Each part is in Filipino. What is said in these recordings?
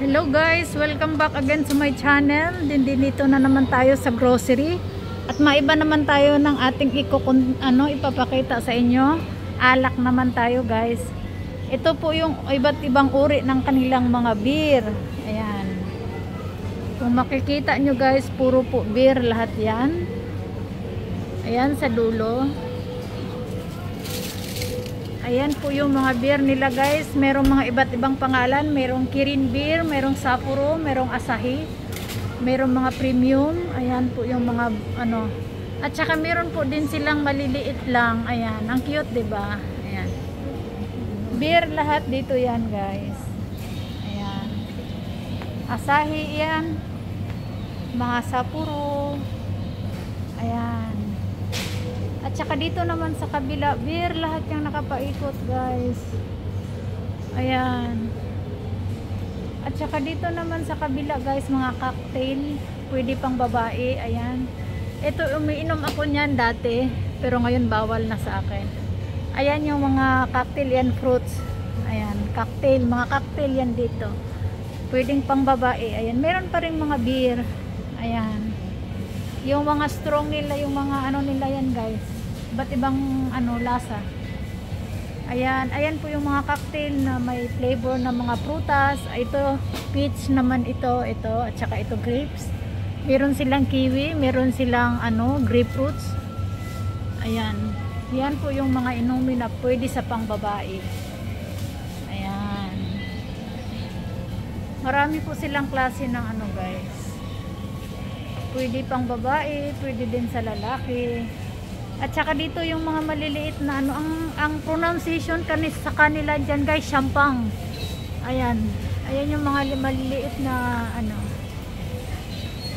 Hello guys, welcome back again to my channel. Dito na naman tayo sa grocery. At maiba naman tayo ng ating ipapakita sa inyo. Alak naman tayo guys. Ito po yung iba't ibang uri ng kanilang mga beer. Ayan. Kung makikita nyo guys, puro po beer lahat yan. Ayan sa dulo. Ayan po yung mga beer nila guys. Merong mga iba't ibang pangalan. Merong Kirin beer, merong Sapporo, merong Asahi, merong mga premium. Ayan po yung mga At saka meron po din silang maliliit lang. Ayan, ang cute 'di ba? Ayan. Beer lahat dito 'yan guys. Ayan. Asahi 'yan. Mga Sapporo. Ayan. At saka dito naman sa kabila, beer lahat yung nakapaikot guys. Ayan. At saka dito naman sa kabila guys, mga cocktail. Pwede pang babae. Ayan. Ito, umiinom ako niyan dati. Pero ngayon bawal na sa akin. Ayan yung mga cocktail yan, fruits. Ayan, cocktail. Mga cocktail yan dito. Pwedeng pang babae. Ayan. Meron pa rin mga beer. Ayan. Yung mga strong nila, yung mga nila yan guys. Iba't ibang lasa. Ayan, ayan po yung mga cocktail na may flavor na mga prutas. Ito, peach naman ito, at saka ito grapes. Meron silang kiwi, meron silang grapefruits. Ayan. Yan po yung mga inumin na pwede sa pangbabae. Ayan. Marami po silang klase ng guys. Pwede pang babae, pwede din sa lalaki. At saka dito yung mga maliliit na ang pronunciation sa kanila dyan guys, champagne. Ayan. Ayan yung mga maliliit na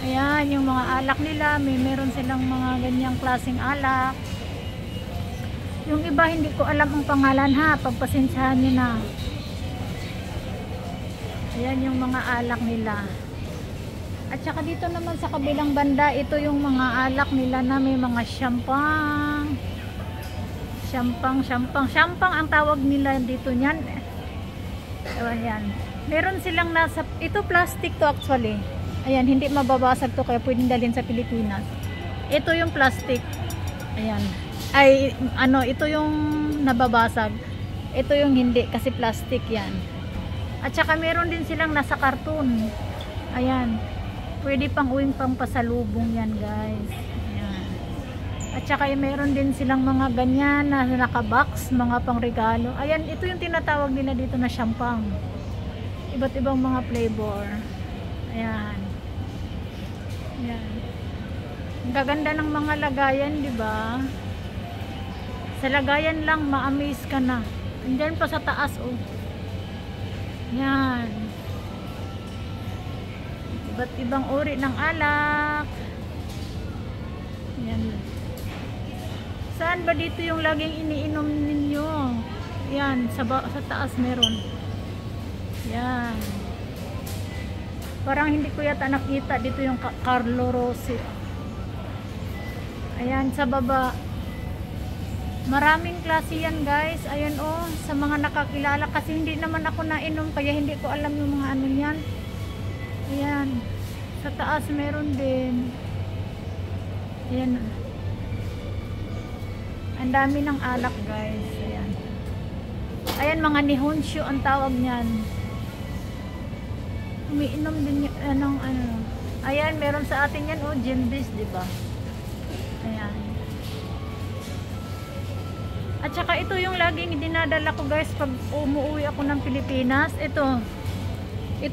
Ayan, yung mga alak nila, meron silang mga ganyang klaseng alak. Yung iba hindi ko alam ang pangalan ha, pagpasensyahan nyo na. Ayan yung mga alak nila. At saka dito naman sa kabilang banda, ito yung mga alak nila na may mga champagne. Champagne ang tawag nila dito niyan. Ayan. Meron silang ito plastic to actually. Ayan, hindi mababasag to kaya pwedeng dalhin sa Pilipinas. Ito yung plastic. Ayan. Ay, ito yung nababasag. Ito yung hindi kasi plastic yan. At saka meron din silang nasa karton. Ayan. Pwede pang uwing pang pasalubong yan guys. Ayan. At saka meron din silang mga ganyan na nakabox, mga pang regalo. Ayan, ito yung tinatawag nila dito na champagne. Iba't ibang mga flavor. Ayan. Ayan. Ang gaganda ng mga lagayan, di ba? Sa lagayan lang ma-amaze ka na. Andiyan pa sa taas oh. Ayan. Iba't ibang uri ng alak. Yan. Saan ba dito yung laging iniinom ninyo? Yan, sa taas meron. Yan. Parang hindi ko yata nakita dito yung Carlo Rossi. Ayan, sa baba. Maraming klase yan guys. Ayan oh, sa mga nakakilala. Kasi hindi naman ako nainom, kaya hindi ko alam yung mga yan. Ayan. Sa taas meron din. Ayan. Ang dami ng alak guys. Ayan. Ayan, mga nihonshu ang tawag niyan. Umiinom din Ayan, meron sa atin yan oh, Jimbis, diba? Ayan. At saka ito yung laging dinadala ko guys pag umuwi ako ng Pilipinas. Ito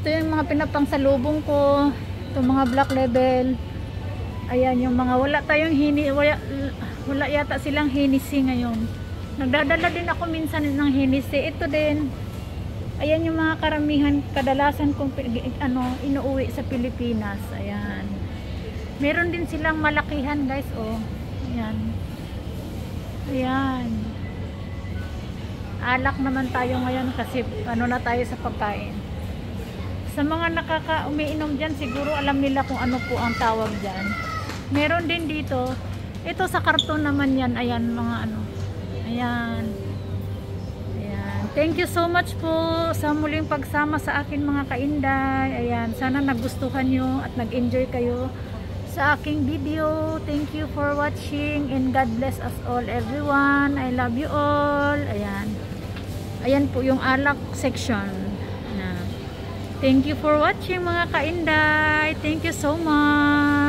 yung mga pinapangsalubong ko. Ito mga Black Label. Ayan yung mga wala yata silang Hennessy ngayon. Nagdadala din ako minsan ng Hennessy. Ito din. Ayan yung mga karamihan kadalasan kong inuuwi sa Pilipinas. Ayan. Meron din silang malakihan guys oh. Ayan. Ayan. Alak naman tayo ngayon kasi na tayo sa pagkain. Sa mga umiinom dyan, siguro alam nila kung ano po ang tawag dyan. Meron din dito. Ito sa karton naman yan. Ayan, mga Ayan. Ayan. Thank you so much po sa muling pagsama sa akin mga kainday. Ayan, sana nagustuhan nyo at nag-enjoy kayo sa aking video. Thank you for watching and God bless us all everyone. I love you all. Ayan. Ayan po yung alak section. Thank you for watching mga kainday. Thank you so much.